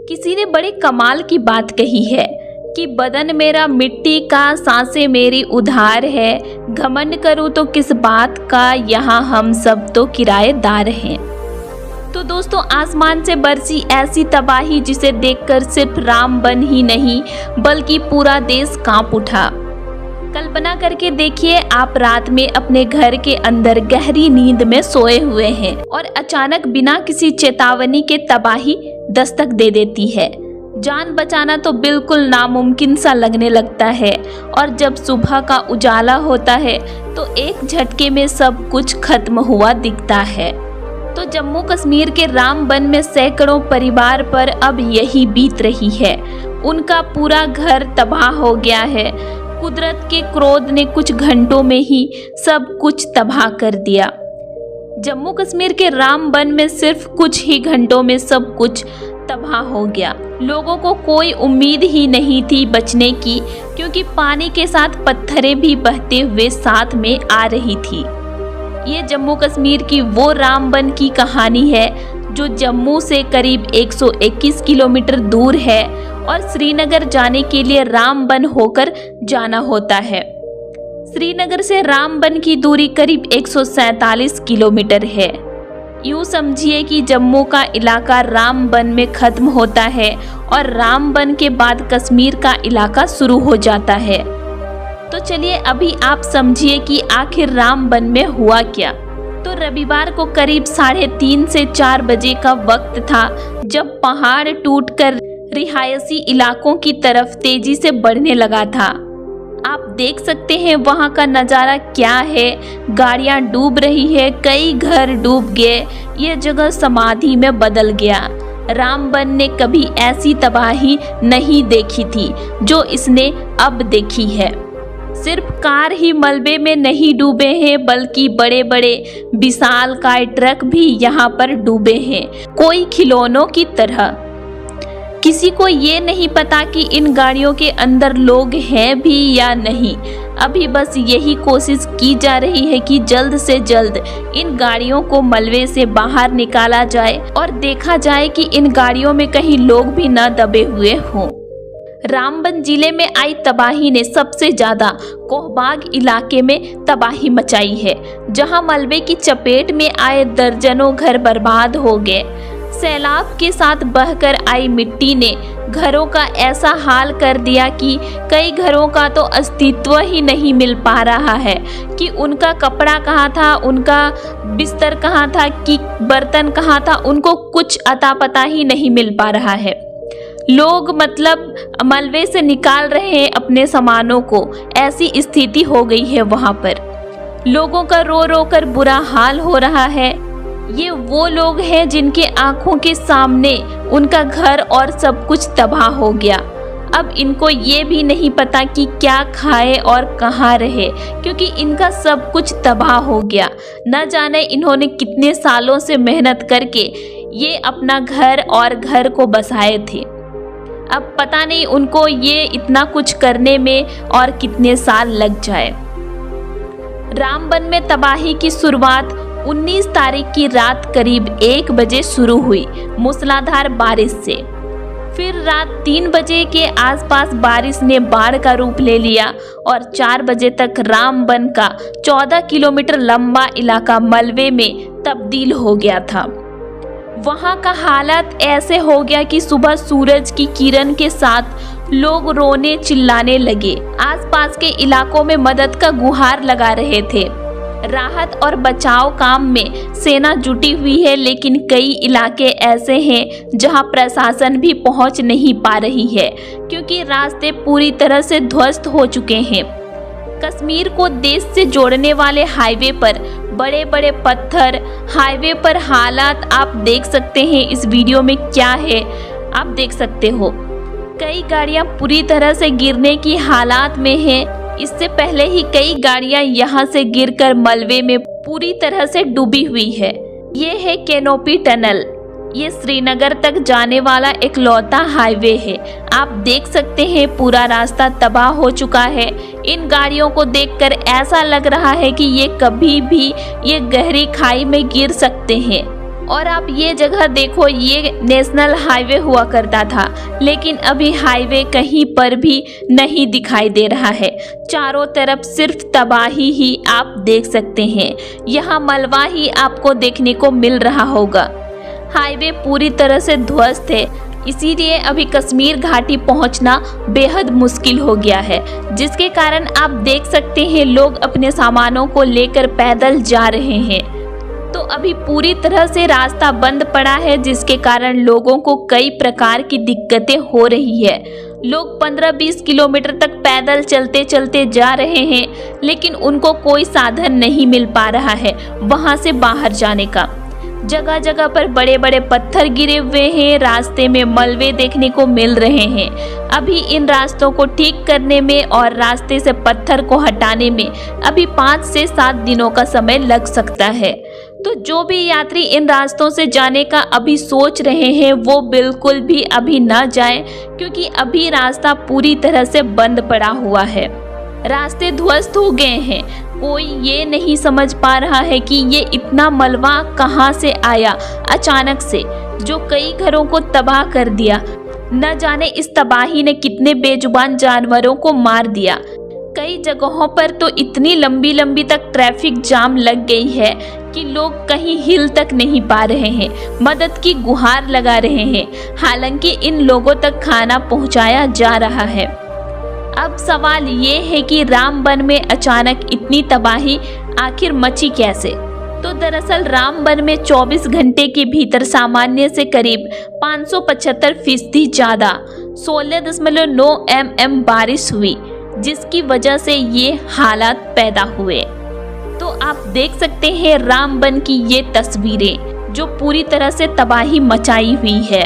किसी ने बड़े कमाल की बात कही है कि बदन मेरा मिट्टी का, सांसें मेरी उधार है, घमंड करूँ तो किस बात का, यहाँ हम सब तो किराएदार हैं। तो दोस्तों, आसमान से बरसी ऐसी तबाही जिसे देखकर सिर्फ रामबन ही नहीं बल्कि पूरा देश कांप उठा। कल्पना करके देखिए, आप रात में अपने घर के अंदर गहरी नींद में सोए हुए हैं और अचानक बिना किसी चेतावनी के तबाही दस्तक दे देती है। जान बचाना तो बिल्कुल नामुमकिन सा लगने लगता है और जब सुबह का उजाला होता है तो एक झटके में सब कुछ खत्म हुआ दिखता है। तो जम्मू कश्मीर के रामबन में सैकड़ों परिवार पर अब यही बीत रही है। उनका पूरा घर तबाह हो गया है। कुदरत के क्रोध ने कुछ घंटों में ही सब कुछ तबाह कर दिया। जम्मू कश्मीर के रामबन में सिर्फ कुछ ही घंटों में सब कुछ तबाह हो गया। लोगों को कोई उम्मीद ही नहीं थी बचने की, क्योंकि पानी के साथ पत्थरें भी बहते हुए साथ में आ रही थी। ये जम्मू कश्मीर की वो रामबन की कहानी है जो जम्मू से करीब 121 किलोमीटर दूर है और श्रीनगर जाने के लिए रामबन होकर जाना होता है। श्रीनगर से रामबन की दूरी करीब 147 किलोमीटर है। यूँ समझिए कि जम्मू का इलाका रामबन में खत्म होता है और रामबन के बाद कश्मीर का इलाका शुरू हो जाता है। तो चलिए अभी आप समझिए कि आखिर रामबन में हुआ क्या। तो रविवार को करीब 3:30 से 4 बजे का वक्त था जब पहाड़ टूटकर रिहायशी इलाकों की तरफ तेजी से बढ़ने लगा था। आप देख सकते हैं वहां का नज़ारा क्या है। गाड़ियां डूब रही है, कई घर डूब गए, ये जगह समाधि में बदल गया। रामबन ने कभी ऐसी तबाही नहीं देखी थी जो इसने अब देखी है। सिर्फ कार ही मलबे में नहीं डूबे हैं बल्कि बड़े बड़े विशालकाय ट्रक भी यहाँ पर डूबे हैं, कोई खिलौनों की तरह। किसी को ये नहीं पता कि इन गाड़ियों के अंदर लोग हैं भी या नहीं। अभी बस यही कोशिश की जा रही है कि जल्द से जल्द इन गाड़ियों को मलबे से बाहर निकाला जाए और देखा जाए कि इन गाड़ियों में कहीं लोग भी न दबे हुए हों। रामबन जिले में आई तबाही ने सबसे ज्यादा कोहबाग इलाके में तबाही मचाई है, जहां मलबे की चपेट में आए दर्जनों घर बर्बाद हो गए। सैलाब के साथ बहकर आई मिट्टी ने घरों का ऐसा हाल कर दिया कि कई घरों का तो अस्तित्व ही नहीं मिल पा रहा है कि उनका कपड़ा कहाँ था, उनका बिस्तर कहाँ था, कि बर्तन कहाँ था, उनको कुछ अता पता ही नहीं मिल पा रहा है। लोग मतलब मलबे से निकाल रहे हैं अपने सामानों को, ऐसी स्थिति हो गई है वहाँ पर। लोगों का रो रो कर बुरा हाल हो रहा है। ये वो लोग हैं जिनके आंखों के सामने उनका घर और सब कुछ तबाह हो गया। अब इनको ये भी नहीं पता कि क्या खाए और कहाँ रहे, क्योंकि इनका सब कुछ तबाह हो गया। न जाने इन्होंने कितने सालों से मेहनत करके ये अपना घर और घर को बसाए थे। अब पता नहीं उनको ये इतना कुछ करने में और कितने साल लग जाए। रामबन में तबाही की शुरुआत 19 तारीख की रात करीब 1 बजे शुरू हुई मूसलाधार बारिश से। फिर रात 3 बजे के आसपास बारिश ने बाढ़ का रूप ले लिया और 4 बजे तक रामबन का 14 किलोमीटर लंबा इलाका मलबे में तब्दील हो गया था। वहाँ का हालत ऐसे हो गया कि सुबह सूरज की किरण के साथ लोग रोने चिल्लाने लगे। आसपास के इलाकों में मदद का गुहार लगा रहे थे। राहत और बचाव काम में सेना जुटी हुई है, लेकिन कई इलाके ऐसे हैं जहां प्रशासन भी पहुंच नहीं पा रही है, क्योंकि रास्ते पूरी तरह से ध्वस्त हो चुके हैं। कश्मीर को देश से जोड़ने वाले हाईवे पर बड़े बड़े पत्थर, हाईवे पर हालात आप देख सकते हैं। इस वीडियो में क्या है आप देख सकते हो। कई गाड़ियां पूरी तरह से गिरने की हालात में हैं। इससे पहले ही कई गाड़ियां यहां से गिरकर मलबे में पूरी तरह से डूबी हुई है। ये है कैनोपी टनल। ये श्रीनगर तक जाने वाला इकलौता हाईवे है। आप देख सकते हैं पूरा रास्ता तबाह हो चुका है। इन गाड़ियों को देखकर ऐसा लग रहा है कि ये कभी भी ये गहरी खाई में गिर सकते हैं। और आप ये जगह देखो, ये नेशनल हाईवे हुआ करता था, लेकिन अभी हाईवे कहीं पर भी नहीं दिखाई दे रहा है। चारों तरफ सिर्फ तबाही ही आप देख सकते हैं। यहाँ मलबा ही आपको देखने को मिल रहा होगा। हाईवे पूरी तरह से ध्वस्त है, इसीलिए अभी कश्मीर घाटी पहुंचना बेहद मुश्किल हो गया है, जिसके कारण आप देख सकते हैं लोग अपने सामानों को लेकर पैदल जा रहे हैं। तो अभी पूरी तरह से रास्ता बंद पड़ा है, जिसके कारण लोगों को कई प्रकार की दिक्कतें हो रही है। लोग 15-20 किलोमीटर तक पैदल चलते चलते जा रहे हैं, लेकिन उनको कोई साधन नहीं मिल पा रहा है वहां से बाहर जाने का। जगह जगह पर बड़े बड़े पत्थर गिरे हुए हैं, रास्ते में मलबे देखने को मिल रहे हैं। अभी इन रास्तों को ठीक करने में और रास्ते से पत्थर को हटाने में अभी 5 से 7 दिनों का समय लग सकता है। तो जो भी यात्री इन रास्तों से जाने का अभी सोच रहे हैं वो बिल्कुल भी अभी ना जाएं, क्योंकि अभी रास्ता पूरी तरह से बंद पड़ा हुआ है। रास्ते ध्वस्त हो गए हैं। कोई ये नहीं समझ पा रहा है कि ये इतना मलबा कहाँ से आया अचानक से, जो कई घरों को तबाह कर दिया। न जाने इस तबाही ने कितने बेजुबान जानवरों को मार दिया। कई जगहों पर तो इतनी लंबी लंबी तक ट्रैफिक जाम लग गई है कि लोग कहीं हिल तक नहीं पा रहे हैं, मदद की गुहार लगा रहे हैं। हालांकि इन लोगों तक खाना पहुंचाया जा रहा है। अब सवाल ये है कि रामबन में अचानक इतनी तबाही आखिर मची कैसे? तो दरअसल रामबन में 24 घंटे के भीतर सामान्य से करीब 575% ज़्यादा 16.9 mm बारिश हुई, जिसकी वजह से ये हालात पैदा हुए। तो आप देख सकते हैं रामबन की ये तस्वीरें जो पूरी तरह से तबाही मचाई हुई है।